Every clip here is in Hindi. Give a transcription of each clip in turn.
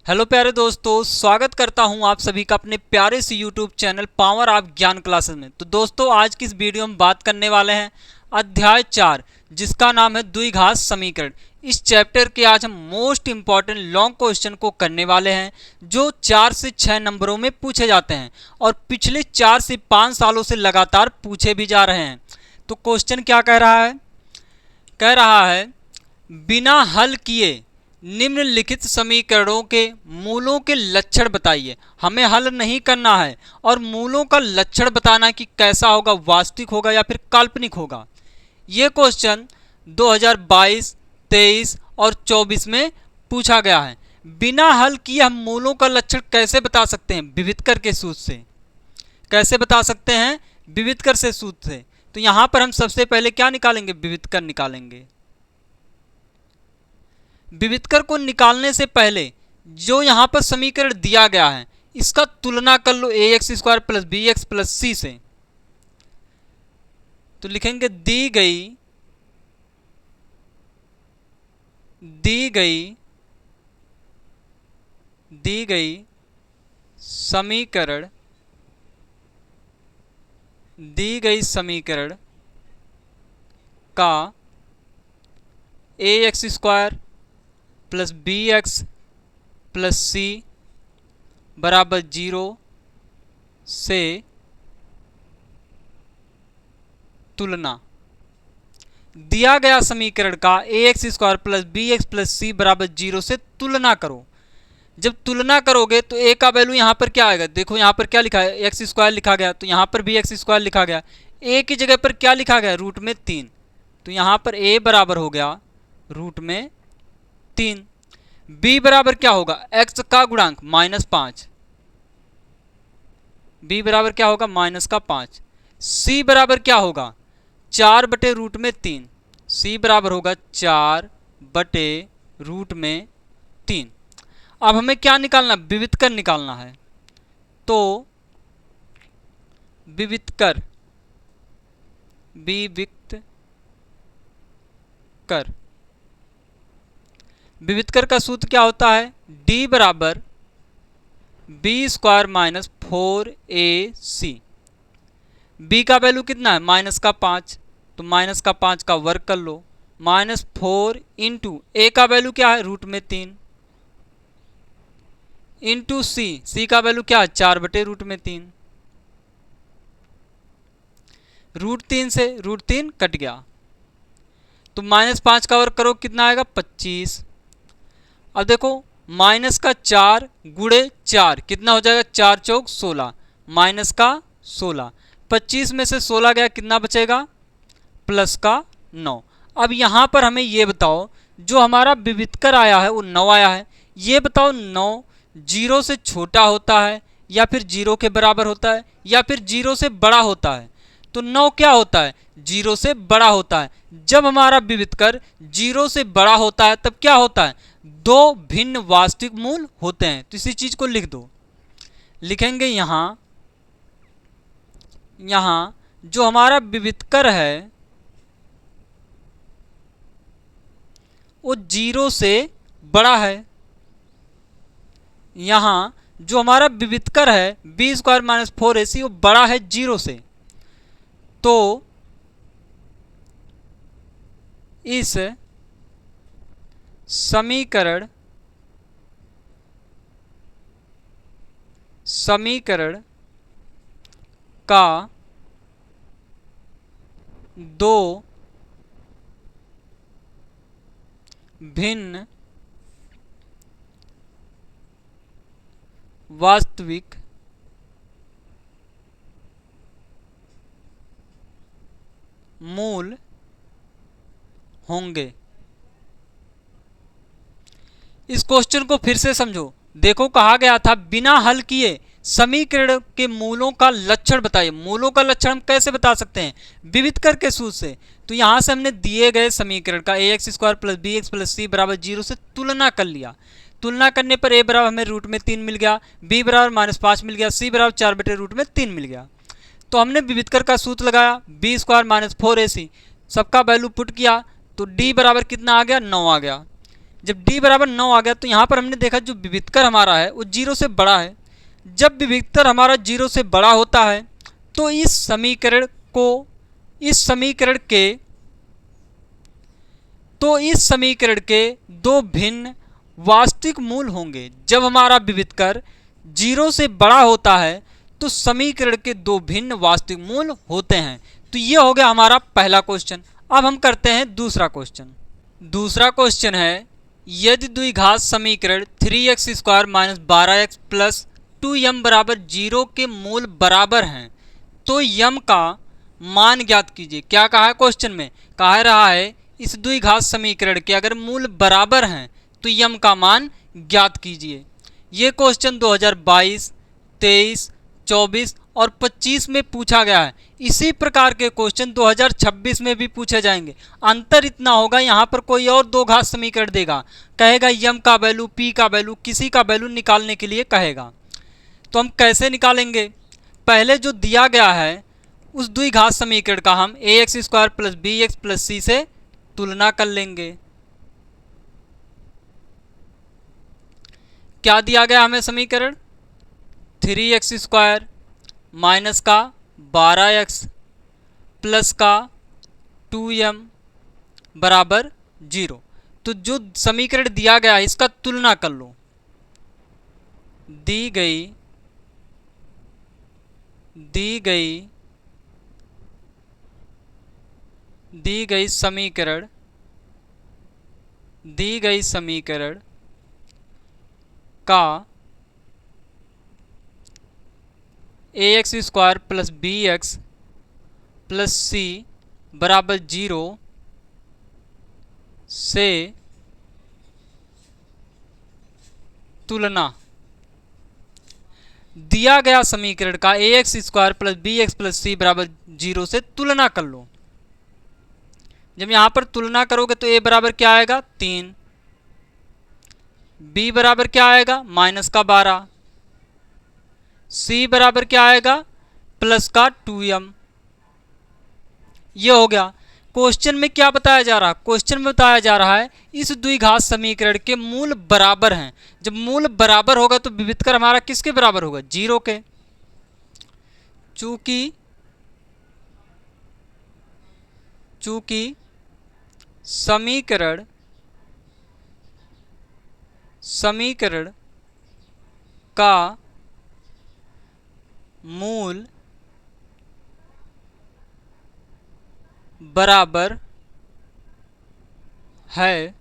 हेलो प्यारे दोस्तों, स्वागत करता हूं आप सभी का अपने प्यारे से यूट्यूब चैनल पावर ऑफ ज्ञान क्लासेस में। तो दोस्तों, आज की इस वीडियो में बात करने वाले हैं अध्याय 4, जिसका नाम है द्विघात समीकरण। इस चैप्टर के आज हम मोस्ट इंपॉर्टेंट लॉन्ग क्वेश्चन को करने वाले हैं, जो 4 से 6 नंबरों में पूछे जाते हैं और पिछले 4 से 5 सालों से लगातार पूछे भी जा रहे हैं। तो क्वेश्चन क्या कह रहा है? कह रहा है बिना हल किए निम्नलिखित समीकरणों के मूलों के लक्षण बताइए। हमें हल नहीं करना है और मूलों का लक्षण बताना कि कैसा होगा, वास्तविक होगा या फिर काल्पनिक होगा। ये क्वेश्चन 2022, 23 और 24 में पूछा गया है। बिना हल किए हम मूलों का लक्षण कैसे बता सकते हैं? विविधकर के सूत्र से। कैसे बता सकते हैं? विविधकर से सूत्र से। तो यहाँ पर हम सबसे पहले क्या निकालेंगे? विविधकर निकालेंगे। विविधकर को निकालने से पहले जो यहाँ पर समीकरण दिया गया है, इसका तुलना कर लो ax² plus bx plus c से। तो लिखेंगे दी गई समीकरण का ax² plus bx plus c बराबर 0 से तुलना। दिया गया समीकरण का ax² plus bx plus c बराबर 0 से तुलना करो। जब तुलना करोगे तो a का वैल्यू यहाँ पर क्या आएगा? देखो यहाँ पर क्या लिखा है, x² लिखा गया, तो यहाँ पर भी x² लिखा गया। a की जगह पर क्या लिखा गया? रूट में 3। तो यहाँ पर a बराबर हो गया रूट में 3। b बराबर क्या होगा? x का गुणांक -5। b बराबर क्या होगा? -5। c बराबर क्या होगा? 4/√3। c बराबर होगा 4/√3। अब हमें क्या निकालना? विविधकर निकालना है। तो विविधकर विविधकर का सूत्र क्या होता है? d बराबर b² माइनस 4ac। b का वैल्यू कितना है? -5। तो -5 का वर्ग कर लो। -4 इंटू a का वैल्यू क्या है? रूट में 3 इंटू c का वैल्यू क्या है? 4/√3। √3 से √3 कट गया, तो -5 का वर्ग करो, कितना आएगा? 25। अब देखो माइनस का 4 गुणे 4 कितना हो जाएगा? 4 चौक 16 माइनस का 16। 25 में से 16 गया, कितना बचेगा? प्लस का 9। अब यहाँ पर हमें ये बताओ, जो हमारा विविधकर आया है वो 9 आया है। ये बताओ 9 0 से छोटा होता है या फिर 0 के बराबर होता है या फिर 0 से बड़ा होता है? तो 9 क्या होता है? 0 से बड़ा होता है। जब हमारा विविधकर 0 से बड़ा होता है तब क्या होता है? दो भिन्न वास्तविक मूल होते हैं। तो इसी चीज को लिख दो। लिखेंगे यहाँ जो हमारा विविधकर है वो 0 से बड़ा है। यहाँ जो हमारा विविधकर है b² माइनस 4ac वो बड़ा है 0 से। तो इस समीकरण का दो भिन्न वास्तविक मूल होंगे। इस क्वेश्चन को फिर से समझो। देखो, कहा गया था बिना हल किए समीकरण के मूलों का लक्षण बताइए। मूलों का लक्षण हम कैसे बता सकते हैं? विविधकर के सूत्र से। तो यहां से हमने दिए गए समीकरण का ax² plus bx plus c बराबर 0 से तुलना कर लिया। तुलना करने पर a बराबर हमें रूट में 3 मिल गया, b बराबर -5 मिल गया, c बराबर 4/√3 मिल गया। तो हमने विविधकर का सूत्र लगाया, b² माइनस 4ac, सबका वैल्यू पुट किया तो d बराबर कितना आ गया? 9 आ गया। जब d बराबर 9 आ गया तो यहाँ पर हमने देखा जो विविधकर हमारा है वो 0 से बड़ा है। जब विविधकर हमारा 0 से बड़ा होता है तो इस समीकरण के दो भिन्न वास्तविक मूल होंगे। जब हमारा विविधकर 0 से बड़ा होता है तो समीकरण के दो भिन्न वास्तविक मूल होते हैं। तो ये हो गया हमारा पहला क्वेश्चन। अब हम करते हैं दूसरा क्वेश्चन। दूसरा क्वेश्चन है, यदि द्विघात समीकरण 3x square minus 12x plus 2m बराबर 0 के मूल बराबर हैं तो m का मान ज्ञात कीजिए। क्या कहा है क्वेश्चन में? कहा रहा है इस द्विघात समीकरण के अगर मूल बराबर हैं तो m का मान ज्ञात कीजिए। ये क्वेश्चन 2022, 23, 24 और 25 में पूछा गया है। इसी प्रकार के क्वेश्चन 2026 में भी पूछे जाएंगे। अंतर इतना होगा, यहाँ पर कोई और दो घात समीकरण देगा, कहेगा m का वैल्यू, p का वैल्यू, किसी का वैल्यू निकालने के लिए कहेगा। तो हम कैसे निकालेंगे? पहले जो दिया गया है उस द्विघात समीकरण का हम ax square plus bx plus c से तुलना कर लेंगे। क्या दिया गया हमें समीकरण? 3x स्क्वायर माइनस का 12x प्लस का 2m बराबर 0। तो जो समीकरण दिया गया है इसका तुलना कर लो। दी गई समीकरण का ax square plus bx plus c बराबर 0 से तुलना। दिया गया समीकरण का ax square plus bx plus c बराबर 0 से तुलना कर लो। जब यहां पर तुलना करोगे तो a बराबर क्या आएगा? 3, b बराबर क्या आएगा? माइनस का 12, c बराबर क्या आएगा? प्लस का 2m। ये हो गया। क्वेश्चन में क्या बताया जा रहा है? क्वेश्चन में बताया जा रहा है इस द्विघात समीकरण के मूल बराबर हैं। जब मूल बराबर होगा तो विविधकर हमारा किसके बराबर होगा? 0 के। चूंकि समीकरण का मूल बराबर है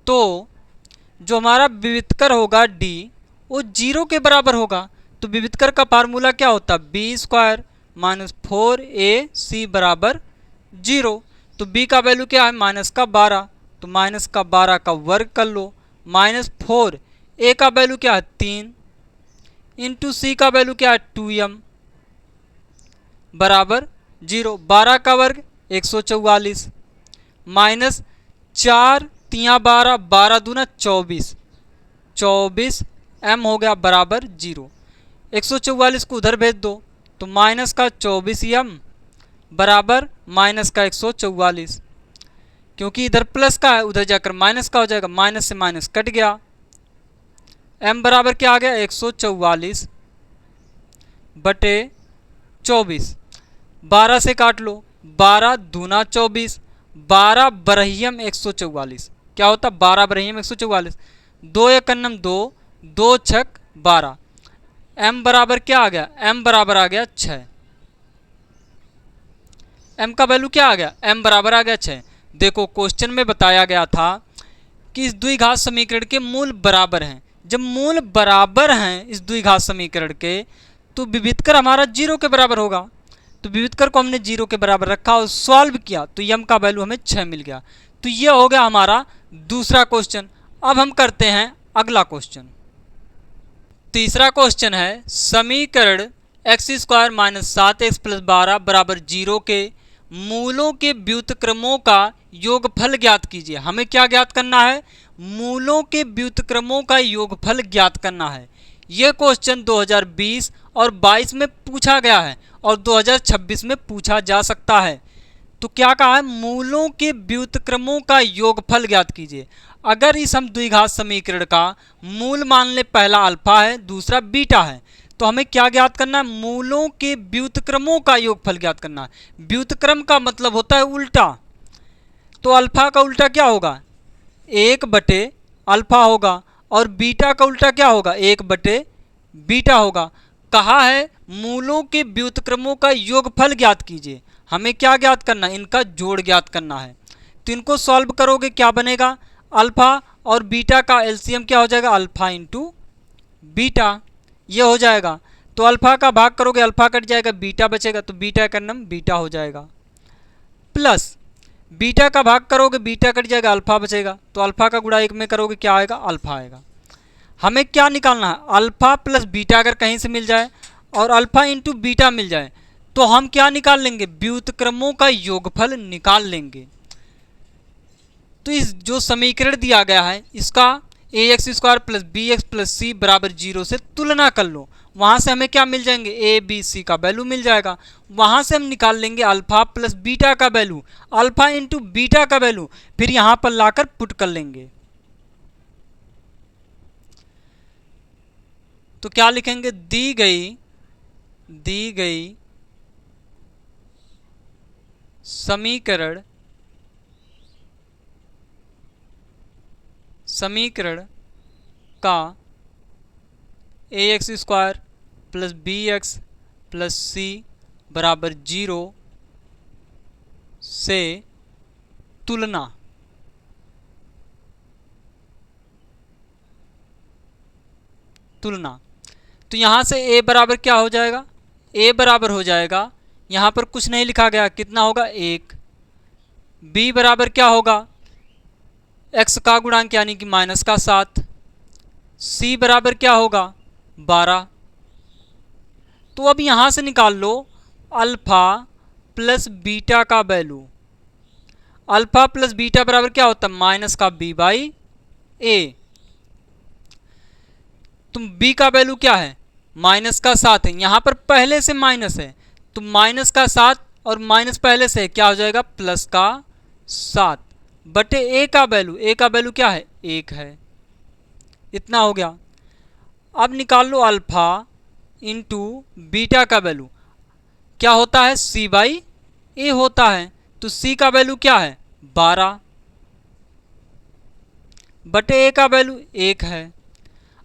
तो जो हमारा विविधकर होगा d वो 0 के बराबर होगा। तो विविधकर का फार्मूला क्या होता है? b स्क्वायर माइनस 4ac बराबर 0। तो b का वैल्यू क्या है? माइनस का 12। तो माइनस का 12 का वर्ग कर लो, माइनस 4, a का वैल्यू क्या है? 3, इंटू c का वैल्यू क्या है? 2m बराबर 0। 12 का वर्ग 144 माइनस 4 तिया 12, 12 दूना 24, 24 m हो गया बराबर 0। 144 को उधर भेज दो तो माइनस का 24m बराबर माइनस का 144। क्योंकि इधर प्लस का है उधर जाकर माइनस का हो जाएगा, माइनस से माइनस कट गया। m बराबर क्या आ गया? 144 बटे 24। 12 से काट लो, 12 दूना 24, 12 बरहियम 144। क्या होता? 12 बरहियम 144। 2 एक अन्नम 2, 2 छक 12। m बराबर क्या आ गया? m बराबर आ गया 6। m का वैल्यू क्या आ गया? m बराबर आ गया 6। देखो क्वेश्चन में बताया गया था कि इस द्विघात समीकरण के मूल बराबर हैं। जब मूल बराबर हैं इस द्विघात समीकरण के तो विविधकर हमारा 0 के बराबर होगा। तो विविधकर को हमने 0 के बराबर रखा और सॉल्व किया तो m का वैल्यू हमें 6 मिल गया। तो ये हो गया हमारा दूसरा क्वेश्चन। अब हम करते हैं अगला क्वेश्चन। तीसरा क्वेश्चन है, समीकरण x square minus 7x plus 12 बराबर 0 के मूलों के व्युत्क्रमों का योगफल ज्ञात कीजिए। हमें क्या ज्ञात करना है? मूलों के व्युत्क्रमों का योगफल ज्ञात करना है। यह क्वेश्चन 2020 और 22 में पूछा गया है और 2026 में पूछा जा सकता है। तो क्या कहा है, मूलों के व्युत्क्रमों का योगफल ज्ञात कीजिए। अगर इस हम द्विघात समीकरण का मूल मान ले, पहला अल्फा है दूसरा बीटा है, तो हमें क्या ज्ञात करना है, मूलों के व्युत्क्रमों का योगफल ज्ञात करना है। व्युत्क्रम का मतलब होता है उल्टा, तो अल्फा का उल्टा क्या होगा, 1 बटे अल्फा होगा, और बीटा का उल्टा क्या होगा, 1 बटे बीटा होगा। कहा है मूलों के व्युत्क्रमों का योगफल ज्ञात कीजिए। हमें क्या ज्ञात करना है, इनका जोड़ ज्ञात करना है। तो इनको सॉल्व करोगे क्या बनेगा, अल्फा और बीटा का एलसीएम क्या हो जाएगा, अल्फा इंटू बीटा, ये हो जाएगा। तो अल्फा का भाग करोगे अल्फा कट जाएगा, बीटा बचेगा, तो बीटा का नाम बीटा हो जाएगा, प्लस बीटा का भाग करोगे बीटा कट जाएगा, अल्फा बचेगा, तो अल्फा का गुणा 1 में करोगे क्या आएगा, अल्फा आएगा। हमें क्या निकालना है, अल्फा प्लस बीटा अगर कहीं से मिल जाए और अल्फा इंटू बीटा मिल जाए तो हम क्या निकाल लेंगे, व्युत्क्रमों का योगफल निकाल लेंगे। तो इस जो समीकरण दिया गया है इसका ax² plus bx plus c बराबर 0 से तुलना कर लो। वहाँ से हमें क्या मिल जाएंगे, a b c का वैल्यू मिल जाएगा। वहाँ से हम निकाल लेंगे अल्फा प्लस बीटा का वैल्यू, अल्फा इंटू बीटा का वैल्यू, फिर यहाँ पर लाकर पुट कर लेंगे। तो क्या लिखेंगे, दी गई समीकरण का ax² plus bx plus c बराबर 0 से तुलना। तो यहाँ से a बराबर क्या हो जाएगा, a बराबर हो जाएगा, यहाँ पर कुछ नहीं लिखा गया, कितना होगा 1। b बराबर क्या होगा, x का गुणांक यानी कि -7। c बराबर क्या होगा 12। तो अब यहाँ से निकाल लो अल्फा प्लस बीटा का वैल्यू। अल्फा प्लस बीटा बराबर क्या होता है, -b/a। तुम b का वैल्यू क्या है, -7 है, यहाँ पर पहले से माइनस है, तो -7 और माइनस पहले से क्या हो जाएगा, +7 बटे a का वैल्यू क्या है, 1 है। इतना हो गया। अब निकाल लो अल्फा इंटू बीटा का वैल्यू, क्या होता है, c/a होता है, तो c का वैल्यू क्या है 12 बटे a का वैल्यू 1 है।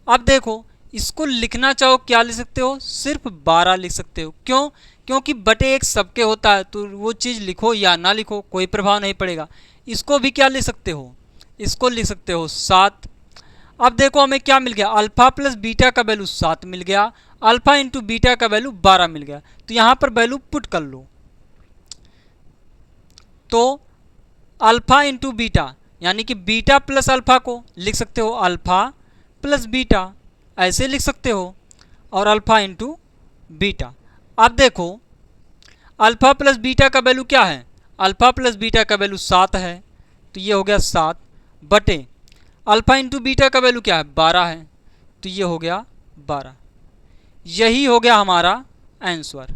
अब देखो इसको लिखना चाहो क्या लिख सकते हो, सिर्फ 12 लिख सकते हो। क्यों, क्योंकि बटे 1 सबके होता है, तो वो चीज़ लिखो या ना लिखो कोई प्रभाव नहीं पड़ेगा। इसको भी क्या लिख सकते हो, इसको लिख सकते हो 7। अब देखो हमें क्या मिल गया, अल्फा प्लस बीटा का वैल्यू 7 मिल गया, अल्फा इंटू बीटा का वैल्यू 12 मिल गया। तो यहाँ पर वैल्यू पुट कर लो, तो अल्फा इंटू बीटा यानी कि बीटा प्लस अल्फा को लिख सकते हो अल्फा प्लस बीटा, ऐसे लिख सकते हो, और अल्फा इंटू बीटा। अब देखो अल्फा प्लस बीटा का वैल्यू क्या है, अल्फा प्लस बीटा का वैल्यू 7 है, तो ये हो गया 7 बटे अल्फा इंटू बीटा का वैल्यू क्या है 12 है, तो ये हो गया 12। यही हो गया हमारा आंसर।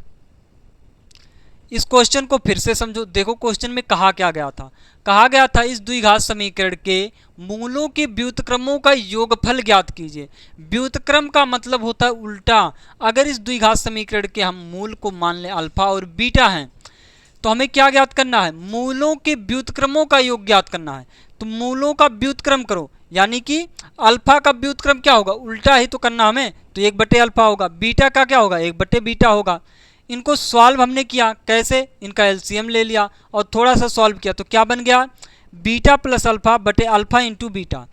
इस क्वेश्चन को फिर से समझो। देखो क्वेश्चन में कहा क्या गया था, कहा गया था इस द्विघात समीकरण के मूलों के व्युत्क्रमों का योगफल ज्ञात कीजिए। व्युत्क्रम का मतलब होता है उल्टा। अगर इस द्विघात समीकरण के हम मूल को मान लें अल्फा और बीटा हैं, तो हमें क्या ज्ञात करना है, मूलों के व्युत्क्रमों का योग ज्ञात करना है। तो मूलों का व्युत्क्रम करो, यानी कि अल्फा का व्युत्क्रम क्या होगा, उल्टा ही तो करना हमें, तो 1 बटे अल्फा होगा। बीटा का क्या होगा, 1 बटे बीटा होगा। इनको सॉल्व हमने किया कैसे, इनका एलसीएम ले लिया और थोड़ा सा सॉल्व किया, तो क्या बन गया, बीटा प्लस अल्फा बटे अल्फा इंटू बीटा।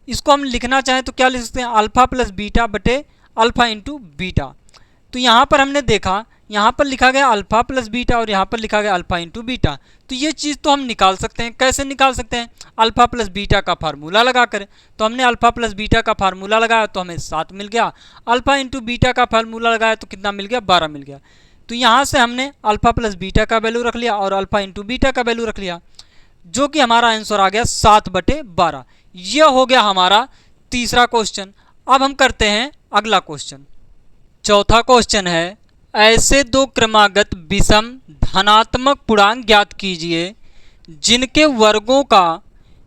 इसको हम लिखना चाहें तो क्या लिख सकते हैं, अल्फा प्लस बीटा बटे अल्फा इंटू बीटा। तो यहाँ पर हमने देखा, यहाँ पर लिखा गया अल्फा प्लस बीटा और यहाँ पर लिखा गया अल्फा इंटू बीटा। तो ये चीज़ तो हम निकाल सकते हैं। कैसे निकाल सकते हैं, अल्फा प्लस बीटा का फार्मूला लगा कर। तो हमने अल्फा प्लस बीटा का फार्मूला लगाया तो हमें 7 मिल गया, अल्फा इंटू बीटा का फार्मूला लगाया तो कितना मिल गया, 12 मिल गया। तो यहाँ से हमने अल्फा प्लस बीटा का वैल्यू रख लिया और अल्फा इंटू बीटा का वैल्यू रख लिया, जो कि हमारा आंसर आ गया 7 बटे 12। यह हो गया हमारा तीसरा क्वेश्चन। अब हम करते हैं अगला क्वेश्चन। चौथा क्वेश्चन है, ऐसे दो क्रमागत विषम धनात्मक पूर्णांक ज्ञात कीजिए जिनके वर्गों का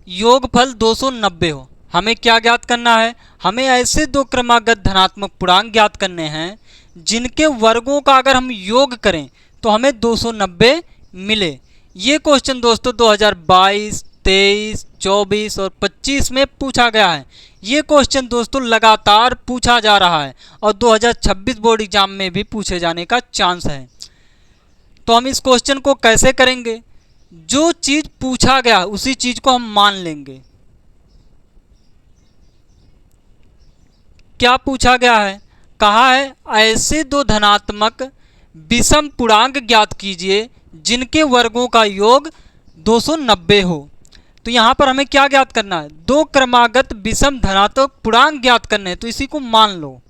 योगफल 290 हो। हमें क्या ज्ञात करना है? हमें ऐसे दो क्रमागत धनात्मक पूर्णांक ज्ञात करने हैं जिनके वर्गों का अगर हम योग करें तो हमें 290 मिले। ये क्वेश्चन दोस्तों 2022, 23, 24 और 25 में पूछा गया है। ये क्वेश्चन दोस्तों लगातार पूछा जा रहा है और 2026 बोर्ड एग्जाम में भी पूछे जाने का चांस है। तो हम इस क्वेश्चन को कैसे करेंगे? जो चीज पूछा गया उसी चीज को हम मान लेंगे। क्या पूछा गया है? कहा है ऐसे दो धनात्मक विषम पूर्णांक ज्ञात कीजिए जिनके वर्गों का योग 290 हो। तो यहां पर हमें क्या ज्ञात करना है? दो क्रमागत विषम धनात्मक पूर्णांक ज्ञात करने हैं। तो इसी को मान लो।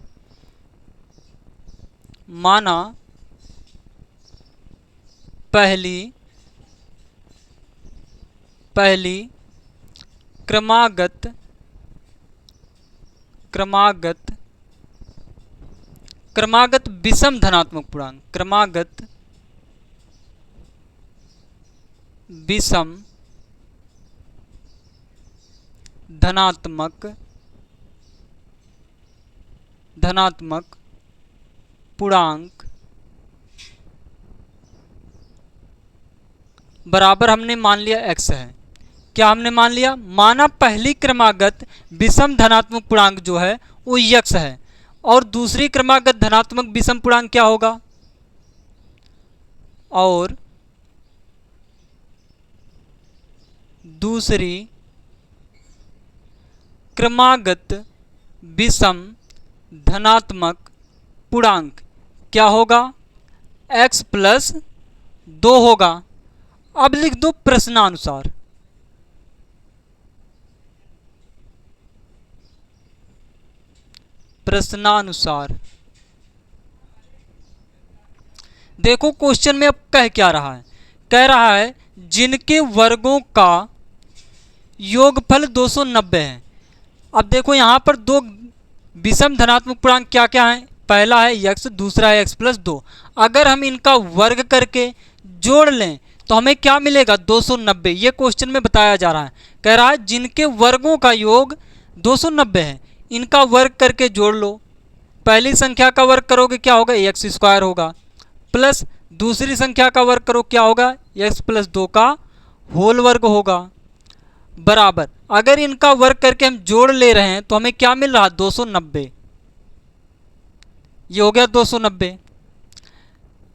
माना पहली क्रमागत विषम धनात्मक पूर्णांक, क्रमागत विषम धनात्मक पूर्णांक बराबर हमने मान लिया x है। क्या हमने मान लिया? माना पहली क्रमागत विषम धनात्मक पूर्णांक जो है वो x है और दूसरी क्रमागत धनात्मक विषम पूर्णांक क्या होगा? और दूसरी क्रमागत विषम धनात्मक पूर्णांक क्या होगा? x प्लस 2 होगा। अब लिख दो प्रश्नानुसार। देखो क्वेश्चन में अब कह क्या रहा है? कह रहा है जिनके वर्गों का योगफल 290 है। अब देखो यहां पर दो विषम धनात्मक पूर्णांक क्या क्या है? पहला है x, दूसरा है x प्लस 2। अगर हम इनका वर्ग करके जोड़ लें तो हमें क्या मिलेगा? 290। ये क्वेश्चन में बताया जा रहा है। कह रहा है जिनके वर्गों का योग 290 है, इनका वर्ग करके जोड़ लो। पहली संख्या का वर्ग करोगे क्या होगा? एक्स स्क्वायर होगा, प्लस दूसरी संख्या का वर्ग करो क्या होगा? एक्स प्लस 2 का होल वर्ग होगा, बराबर। अगर इनका वर्ग करके हम जोड़ ले रहे हैं तो हमें क्या मिल रहा? 290। ये हो गया 290।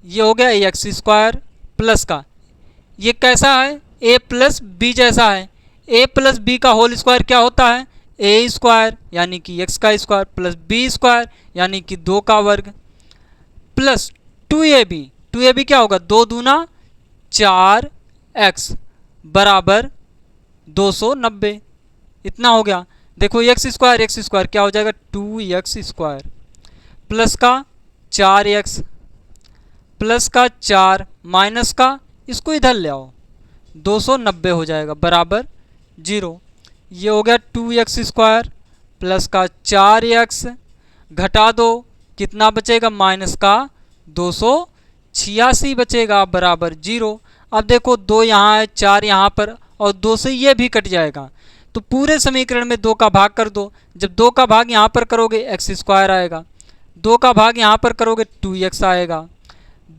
ये हो गया एक्स स्क्वायर प्लस का, ये कैसा है? ए प्लस बी जैसा है। ए प्लस बी का होल स्क्वायर क्या होता है? ए स्क्वायर यानी कि एक्स का स्क्वायर प्लस बी स्क्वायर यानी कि 2 का वर्ग प्लस 2ab। 2ab क्या होगा? 2 दूना 4x बराबर 290। इतना हो गया। देखो एक्स स्क्वायर क्या हो जाएगा? 2x स्क्वायर प्लस का 4x प्लस का 4 माइनस का, इसको इधर ले आओ, 290 हो जाएगा बराबर 0। ये हो गया 2x स्क्वायर प्लस का 4x, घटा दो कितना बचेगा? माइनस का 286 बचेगा बराबर 0। अब देखो 2 यहाँ है, 4 यहाँ पर और 2 से ये भी कट जाएगा। तो पूरे समीकरण में 2 का भाग कर दो। जब 2 का भाग यहाँ पर करोगे एक्स स्क्वायर आएगा, 2 का भाग यहाँ पर करोगे 2x आएगा,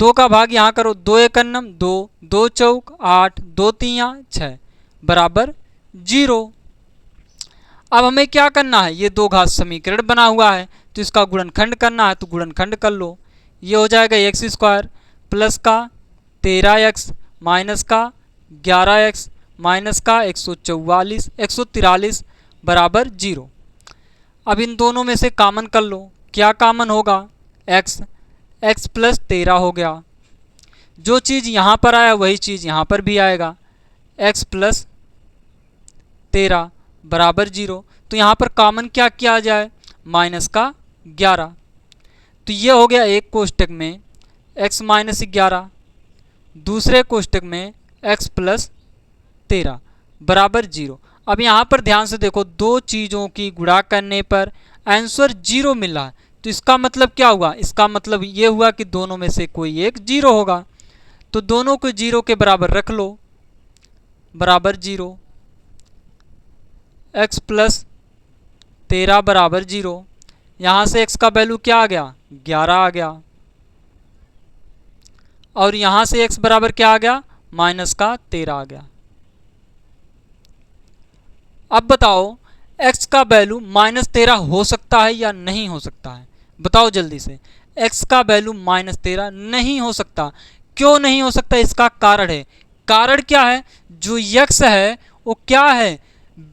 2 का भाग यहाँ करो 2 एकन्नम 2, 2 चौक 8, 2 तिया 6 बराबर 0। अब हमें क्या करना है? ये दो घात समीकरण बना हुआ है तो इसका गुणनखंड करना है, तो गुणनखंड कर लो। ये हो जाएगा एक्स स्क्वायर प्लस का 13x माइनस का 11x माइनस का 143 बराबर 0। अब इन दोनों में से कॉमन कर लो। क्या कॉमन होगा? x प्लस 13 हो गया। जो चीज़ यहाँ पर आया वही चीज़ यहाँ पर भी आएगा, x प्लस 13 बराबर 0। तो यहाँ पर कॉमन क्या किया जाए? माइनस का 11। तो ये हो गया एक कोष्टक में x माइनस 11, दूसरे कोष्टक में x प्लस 13 बराबर 0। अब यहाँ पर ध्यान से देखो, दो चीज़ों की गुणा करने पर आंसर 0 मिला है, तो इसका मतलब क्या हुआ, इसका मतलब ये हुआ कि दोनों में से कोई एक 0 होगा। तो दोनों को 0 के बराबर रख लो, बराबर 0, x प्लस 13 बराबर 0। यहाँ से x का वैल्यू क्या आ गया, 11 आ गया, और यहाँ से x बराबर क्या आ गया, माइनस का 13 आ गया। अब बताओ x का वैल्यू -13 हो सकता है या नहीं हो सकता है, बताओ जल्दी से। x का वैल्यू -13 नहीं हो सकता। क्यों नहीं हो सकता, इसका कारण है। कारण क्या है, जो x है वो क्या है,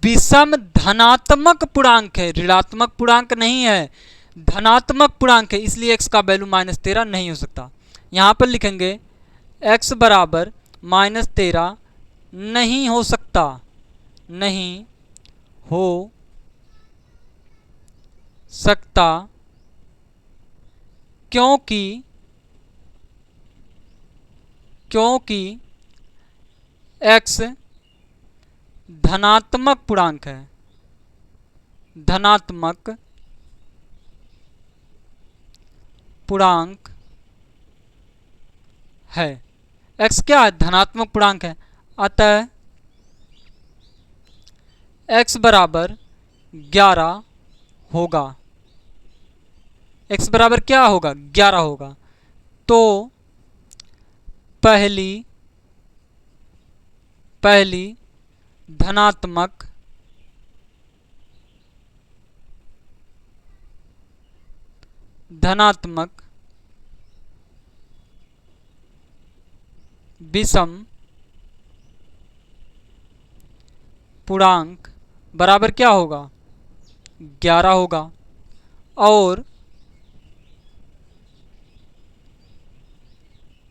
विषम धनात्मक पूर्णांक है, ऋणात्मक पूर्णांक नहीं है, धनात्मक पूर्णांक है, इसलिए x का वैल्यू -13 नहीं हो सकता। यहाँ पर लिखेंगे x बराबर -13 नहीं हो सकता, नहीं हो सकता, क्योंकि x धनात्मक पूर्णांक है, धनात्मक पूर्णांक है। x क्या है, धनात्मक पूर्णांक है, अतः x बराबर 11 होगा। x बराबर क्या होगा, 11 होगा। तो पहली धनात्मक विषम पूर्णांक बराबर क्या होगा, 11 होगा। और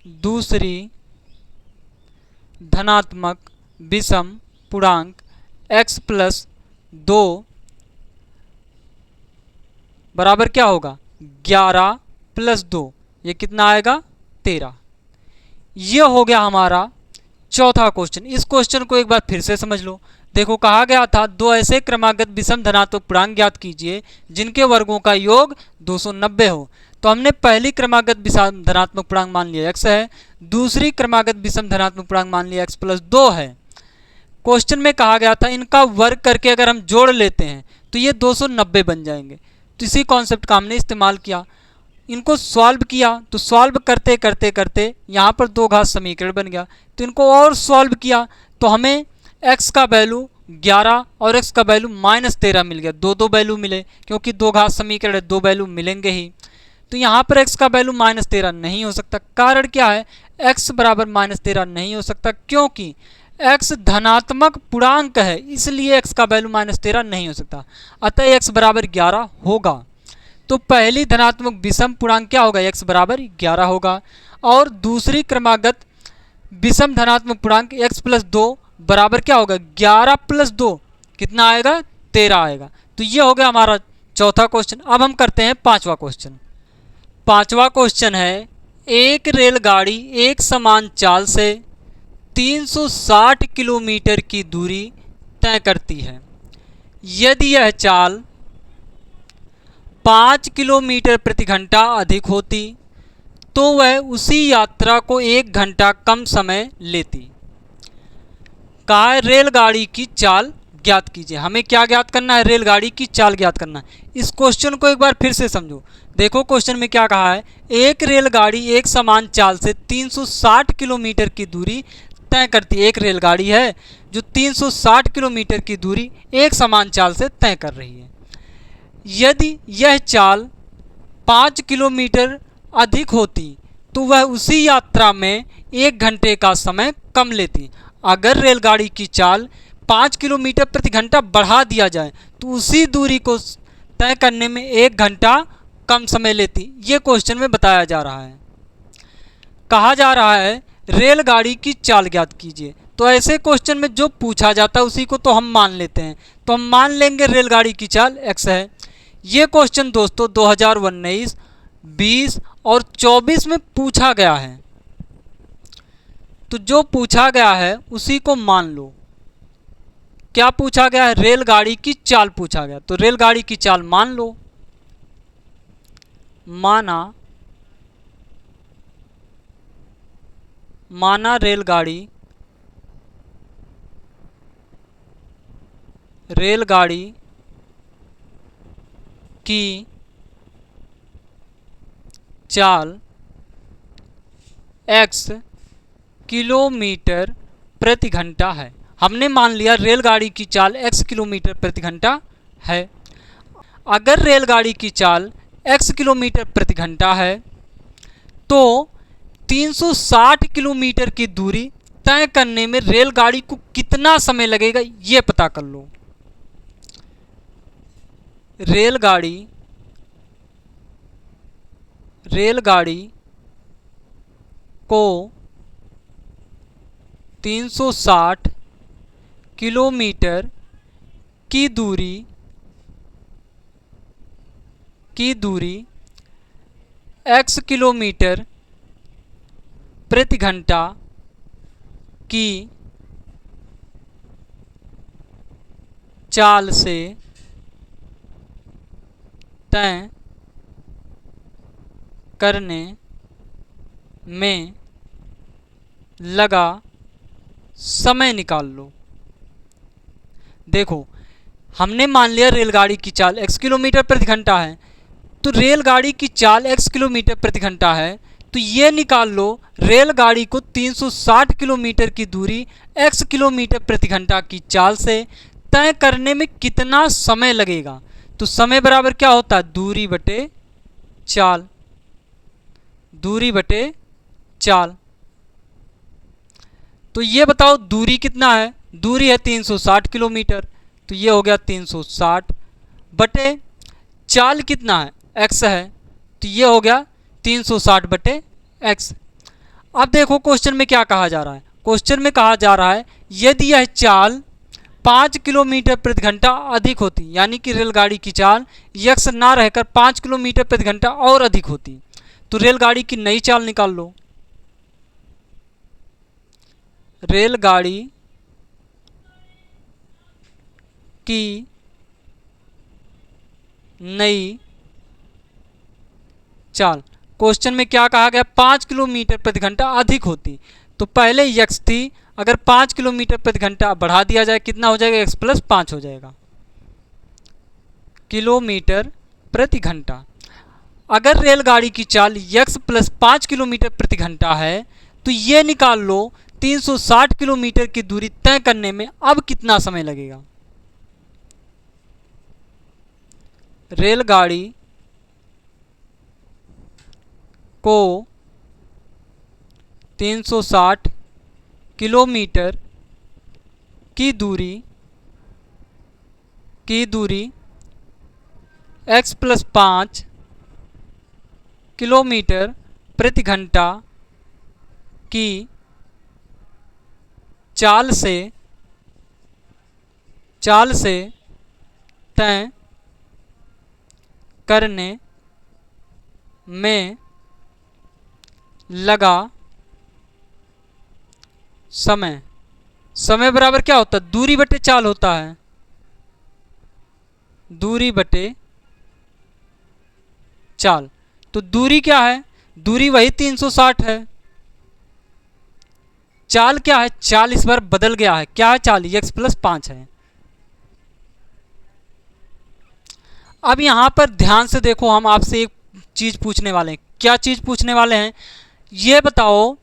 दूसरी धनात्मक विषम पूर्णांक x प्लस 2 बराबर क्या होगा, 11 प्लस 2, ये कितना आएगा, 13। ये हो गया हमारा चौथा क्वेश्चन। इस क्वेश्चन को एक बार फिर से समझ लो। देखो कहा गया था दो ऐसे क्रमागत विषम धनात्मक पूर्णांक ज्ञात कीजिए जिनके वर्गों का योग 290 हो। तो हमने पहली क्रमागत विषम धनात्मक पूर्णांक मान लिया x है, दूसरी क्रमागत विषम धनात्मक पूर्णांक मान लिया x प्लस 2 है। क्वेश्चन में कहा गया था इनका वर्ग करके अगर हम जोड़ लेते हैं तो ये 290 बन जाएंगे। तो इसी कॉन्सेप्ट का हमने इस्तेमाल किया, इनको सॉल्व किया। तो सॉल्व करते करते करते यहाँ पर दो घात समीकरण बन गया। तो इनको और सॉल्व किया तो हमें x का वैल्यू 11 और x का वैल्यू -13 मिल गया। दो वैल्यू मिले, क्योंकि दो घात समीकरण है, दो वैल्यू मिलेंगे ही। तो यहाँ पर x का वैल्यू -13 नहीं हो सकता। कारण क्या है, x बराबर -13 नहीं हो सकता क्योंकि x धनात्मक पूर्णांक है, इसलिए x का वैल्यू -13 नहीं हो सकता। अतः x बराबर 11 होगा। तो पहली धनात्मक विषम पूर्णांक क्या होगा, x बराबर 11 होगा। और दूसरी क्रमागत विषम धनात्मक पूर्णांक x प्लस 2 बराबर क्या होगा, 11 प्लस 2 कितना आएगा, 13 आएगा। तो ये हो गया हमारा चौथा क्वेश्चन। अब हम करते हैं पांचवा क्वेश्चन। पांचवा क्वेश्चन है, एक रेलगाड़ी एक समान चाल से 360 किलोमीटर की दूरी तय करती है। यदि यह चाल 5 किलोमीटर प्रति घंटा अधिक होती तो वह उसी यात्रा को 1 घंटा कम समय लेती। कहा है रेलगाड़ी की चाल ज्ञात कीजिए। हमें क्या ज्ञात करना है, रेलगाड़ी की चाल ज्ञात करना है। इस क्वेश्चन को एक बार फिर से समझो। देखो क्वेश्चन में क्या कहा है, एक रेलगाड़ी एक समान चाल से 360 किलोमीटर की दूरी तय करती है। एक रेलगाड़ी है जो 360 किलोमीटर की दूरी एक समान चाल से तय कर रही है। यदि यह चाल 5 किलोमीटर अधिक होती तो वह उसी यात्रा में 1 घंटे का समय कम लेती। अगर रेलगाड़ी की चाल 5 किलोमीटर प्रति घंटा बढ़ा दिया जाए तो उसी दूरी को तय करने में 1 घंटा कम समय लेती। ये क्वेश्चन में बताया जा रहा है। कहा जा रहा है रेलगाड़ी की चाल ज्ञात कीजिए। तो ऐसे क्वेश्चन में जो पूछा जाता है उसी को तो हम मान लेते हैं। तो हम मान लेंगे रेलगाड़ी की चाल x है। ये क्वेश्चन दोस्तों 2019, 20 और 24 में पूछा गया है। तो जो पूछा गया है उसी को मान लो। क्या पूछा गया है, रेलगाड़ी की चाल पूछा गया, तो रेलगाड़ी की चाल मान लो। माना रेलगाड़ी की चाल x किलोमीटर प्रति घंटा है। हमने मान लिया रेलगाड़ी की चाल x किलोमीटर प्रति घंटा है। अगर रेलगाड़ी की चाल x किलोमीटर प्रति घंटा है तो 360 किलोमीटर की दूरी तय करने में रेलगाड़ी को कितना समय लगेगा ये पता कर लो। रेलगाड़ी को 360 किलोमीटर की दूरी x किलोमीटर प्रति घंटा की चाल से तय करने में लगा समय निकाल लो। देखो, हमने मान लिया रेलगाड़ी की चाल x किलोमीटर प्रति घंटा है, तो रेलगाड़ी की चाल x किलोमीटर प्रति घंटा है, तो ये निकाल लो रेलगाड़ी को 360 किलोमीटर की दूरी x किलोमीटर प्रति घंटा की चाल से तय करने में कितना समय लगेगा। तो समय बराबर क्या होता है, दूरी बटे चाल। तो ये बताओ दूरी कितना है, दूरी है 360 किलोमीटर, तो ये हो गया 360 बटे चाल कितना है, x है, तो ये हो गया 360 बटे x। अब देखो क्वेश्चन में क्या कहा जा रहा है। क्वेश्चन में कहा जा रहा है यदि यह चाल 5 किलोमीटर प्रति घंटा अधिक होती, यानी कि रेलगाड़ी की चाल x ना रहकर 5 किलोमीटर प्रति घंटा और अधिक होती, तो रेलगाड़ी की नई चाल निकाल लो। रेलगाड़ी की नई चाल, क्वेश्चन में क्या कहा गया, 5 किलोमीटर प्रति घंटा अधिक होती, तो पहले x थी, अगर 5 किलोमीटर प्रति घंटा बढ़ा दिया जाए कितना हो जाएगा, x प्लस 5 हो जाएगा किलोमीटर प्रति घंटा। अगर रेलगाड़ी की चाल x प्लस 5 किलोमीटर प्रति घंटा है तो ये निकाल लो 360 किलोमीटर की दूरी तय करने में अब कितना समय लगेगा। रेलगाड़ी को 360 किलोमीटर की दूरी x प्लस 5 किलोमीटर प्रति घंटा की चाल से तय करने में लगा समय बराबर क्या होता है, दूरी बटे चाल होता है, दूरी बटे चाल। तो दूरी क्या है, दूरी वही 360 है, चाल क्या है, चाल इस बार बदल गया है, क्या है चाल, x प्लस 5 है। अब यहां पर ध्यान से देखो, हम आपसे एक चीज पूछने वाले हैं। क्या चीज पूछने वाले हैं, ये बताओ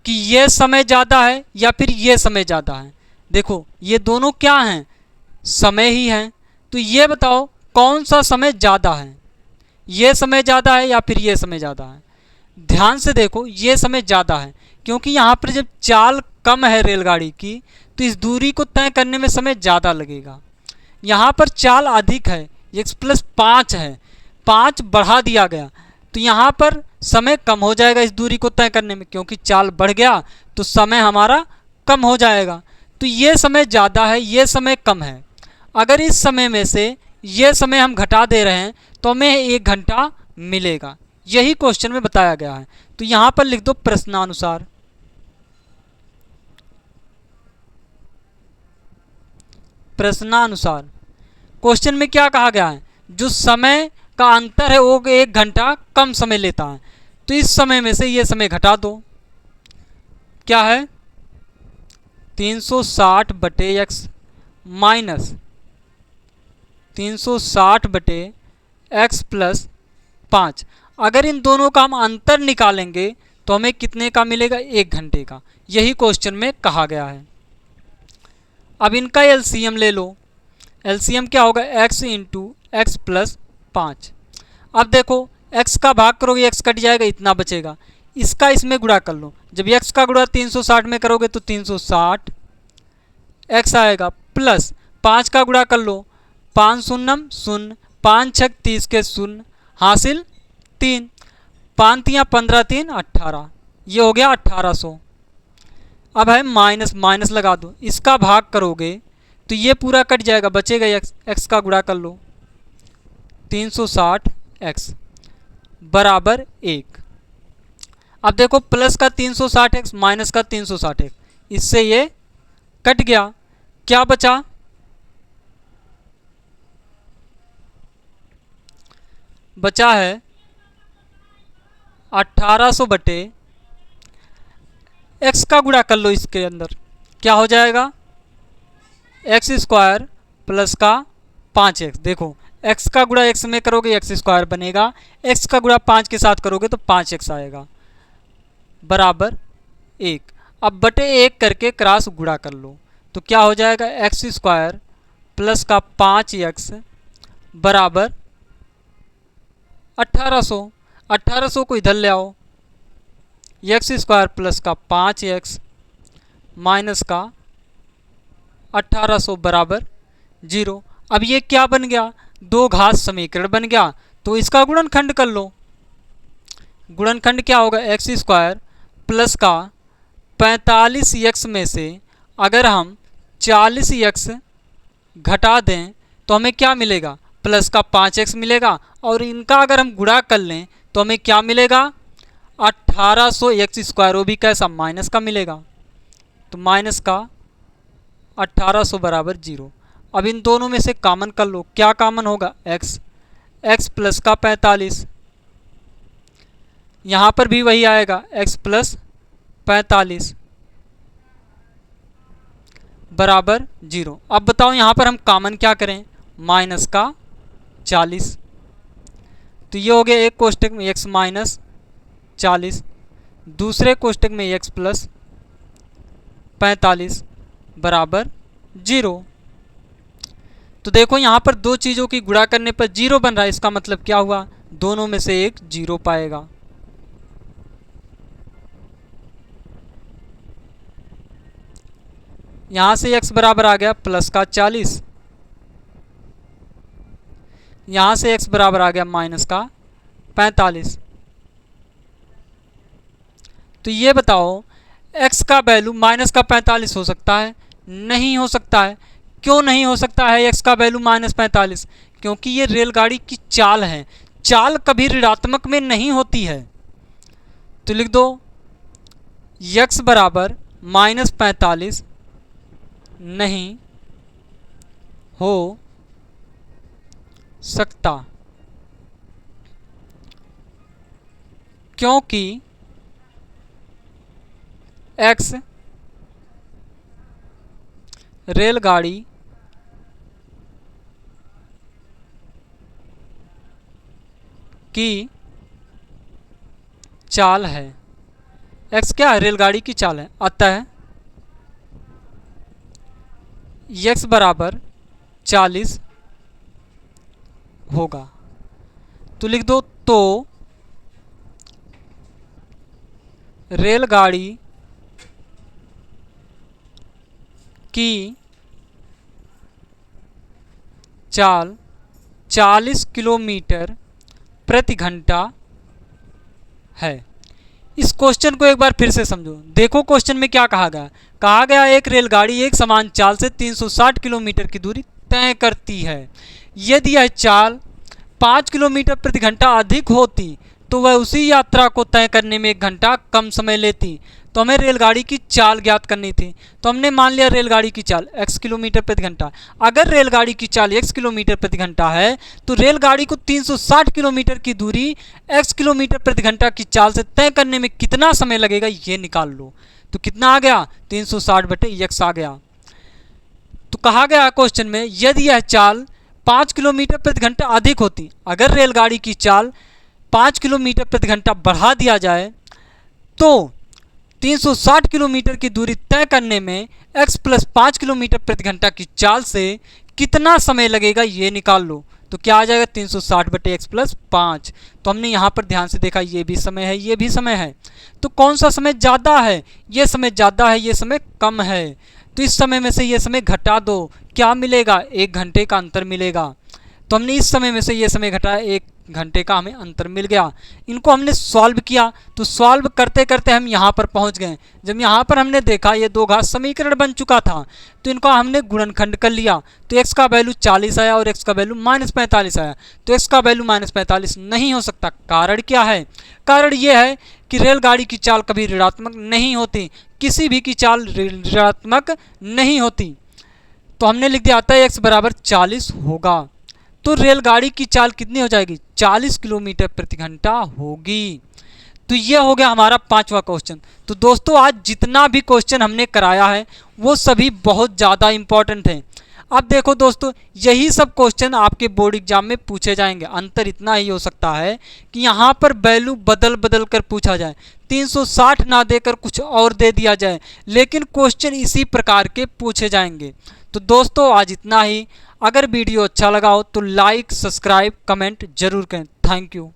कि ये समय ज़्यादा है या फिर ये समय ज़्यादा है। देखो ये दोनों क्या हैं, समय ही हैं, तो ये बताओ कौन सा समय ज़्यादा है, ये समय ज़्यादा है या फिर ये समय ज़्यादा है। ध्यान से देखो, ये समय ज़्यादा है, क्योंकि यहाँ पर जब चाल कम है रेलगाड़ी की तो इस दूरी को तय करने में समय ज़्यादा लगेगा। यहाँ पर चाल अधिक है, x प्लस 5 है, 5 बढ़ा दिया गया तो यहाँ पर समय कम हो जाएगा इस दूरी को तय करने में, क्योंकि चाल बढ़ गया तो समय हमारा कम हो जाएगा। तो ये समय ज़्यादा है, ये समय कम है। अगर इस समय में से ये समय हम घटा दे रहे हैं तो हमें 1 घंटा मिलेगा, यही क्वेश्चन में बताया गया है। तो यहाँ पर लिख दो प्रश्नानुसार। प्रश्नानुसार क्वेश्चन में क्या कहा गया है, जो समय का अंतर है वो 1 घंटा कम समय लेता है। तो इस समय में से ये समय घटा दो, क्या है 360 बटे एक्स माइनस 360 बटे एक्स प्लस 5। अगर इन दोनों का हम अंतर निकालेंगे तो हमें कितने का मिलेगा, 1 घंटे का। यही क्वेश्चन में कहा गया है। अब इनका एलसीएम ले लो। एलसीएम क्या होगा, x इंटू एक्स प्लस 5। अब देखो x का भाग करोगे x कट जाएगा, इतना बचेगा। इसका इसमें गुणा कर लो। जब x का गुणा 360 में करोगे तो 360 x आएगा, प्लस 5 का गुणा कर लो, 5 शून्यम शून्य, 5 छक 30 के शून्य, हासिल 3, 5 तियाँ 15 3 18, ये हो गया 1800। अब है माइनस, माइनस लगा दो, इसका भाग करोगे तो ये पूरा कट जाएगा, बचेगा x, x का गुणा कर लो, 360 x बराबर 1। अब देखो प्लस का 360 x माइनस का 360 x, इससे ये कट गया, क्या बचा, बचा है 1800 बटे x का गुणा कर लो, इसके अंदर क्या हो जाएगा, एक्स स्क्वायर प्लस का 5x। देखो x का गुणा x में करोगे एक्स स्क्वायर बनेगा, x का गुणा 5 के साथ करोगे तो 5x आएगा, बराबर 1। अब बटे 1 करके क्रॉस गुणा कर लो तो क्या हो जाएगा, एक्स स्क्वायर प्लस का 5x बराबर 1800। 1800 को इधर ले आओ, एक्स स्क्वायर प्लस का 5x माइनस का 1800 बराबर 0। अब ये क्या बन गया, दो घात समीकरण बन गया। तो इसका गुणनखंड कर लो। गुणनखंड क्या होगा, एक्स स्क्वायर प्लस का 45x में से अगर हम 40x घटा दें तो हमें क्या मिलेगा, प्लस का 5x मिलेगा। और इनका अगर हम गुणा कर लें तो हमें क्या मिलेगा, 1800 एक्स स्क्वायर, वो भी कैसा, माइनस का मिलेगा। तो माइनस का 1800 बराबर 0। अब इन दोनों में से कॉमन कर लो, क्या कॉमन होगा, x प्लस का 45, यहाँ पर भी वही आएगा x प्लस 45 बराबर 0। अब बताओ यहाँ पर हम कॉमन क्या करें, माइनस का 40। तो ये हो गया एक कोष्टक में x माइनस 40, दूसरे कोष्टक में x प्लस 45 बराबर 0। तो देखो यहाँ पर दो चीज़ों की गुणा करने पर 0 बन रहा है, इसका मतलब क्या हुआ, दोनों में से एक 0 पाएगा। यहाँ से x बराबर आ गया प्लस का 40, यहाँ से x बराबर आ गया माइनस का 45। तो ये बताओ x का वैल्यू माइनस का 45 हो सकता है, नहीं हो सकता है। क्यों नहीं हो सकता है x का वैल्यू माइनस 45, क्योंकि ये रेलगाड़ी की चाल है, चाल कभी ऋणात्मक में नहीं होती है। तो लिख दो x बराबर माइनस 45 नहीं हो सकता, क्योंकि x रेलगाड़ी की चाल है। x क्या है, रेलगाड़ी की चाल है, अतः x बराबर 40 होगा। तो लिख दो, तो रेलगाड़ी की चाल 40 किलोमीटर प्रति घंटा है। इस क्वेश्चन को एक बार फिर से समझो। देखो क्वेश्चन में क्या कहा गया, एक रेलगाड़ी एक समान चाल से 360 किलोमीटर की दूरी तय करती है। यदि यह चाल 5 किलोमीटर प्रति घंटा अधिक होती तो वह उसी यात्रा को तय करने में 1 घंटा कम समय लेती। तो हमें रेलगाड़ी की चाल ज्ञात करनी थी। तो हमने मान लिया रेलगाड़ी की चाल x किलोमीटर प्रति घंटा। अगर रेलगाड़ी की चाल x किलोमीटर प्रति घंटा है तो रेलगाड़ी को 360 किलोमीटर की दूरी x किलोमीटर प्रति घंटा की चाल से तय करने में कितना समय लगेगा ये निकाल लो। तो कितना आ गया, 360/x आ गया। तो कहा गया क्वेश्चन में यदि यह चाल 5 किलोमीटर प्रति घंटा अधिक होती, अगर रेलगाड़ी की चाल 5 किलोमीटर प्रति घंटा बढ़ा दिया जाए तो 360 किलोमीटर की दूरी तय करने में x + 5 किलोमीटर प्रति घंटा की चाल से कितना समय लगेगा ये निकाल लो। तो क्या आ जाएगा, 360/x + 5। तो हमने यहाँ पर ध्यान से देखा ये भी समय है, ये भी समय है, तो कौन सा समय ज़्यादा है, ये समय ज़्यादा है, ये समय कम है। तो इस समय में से ये समय घटा दो, क्या मिलेगा, 1 घंटे का अंतर मिलेगा। तो हमने इस समय में से ये समय घटाया, 1 घंटे का हमें अंतर मिल गया। इनको हमने सॉल्व किया, तो सॉल्व करते करते हम यहाँ पर पहुँच गए। जब यहाँ पर हमने देखा ये दो घात समीकरण बन चुका था, तो इनको हमने गुणनखंड कर लिया। तो x का वैल्यू 40 आया और x का वैल्यू -45 आया। तो x का वैल्यू -45 नहीं हो सकता। कारण क्या है, कारण ये है कि रेलगाड़ी की चाल कभी ऋणात्मक नहीं होती, किसी भी की चाल ऋणात्मक नहीं होती। तो हमने लिख दिया आता है x बराबर 40 होगा। तो रेलगाड़ी की चाल कितनी हो जाएगी, 40 किलोमीटर प्रति घंटा होगी। तो ये हो गया हमारा 5वां क्वेश्चन। तो दोस्तों आज जितना भी क्वेश्चन हमने कराया है वो सभी बहुत ज़्यादा इंपॉर्टेंट हैं। अब देखो दोस्तों, यही सब क्वेश्चन आपके बोर्ड एग्जाम में पूछे जाएंगे। अंतर इतना ही हो सकता है कि यहाँ पर वैल्यू बदल बदल कर पूछा जाए, 360 ना देकर कुछ और दे दिया जाए, लेकिन क्वेश्चन इसी प्रकार के पूछे जाएंगे। तो दोस्तों आज इतना ही। अगर वीडियो अच्छा लगा हो तो लाइक, सब्सक्राइब, कमेंट जरूर करें। Thank you.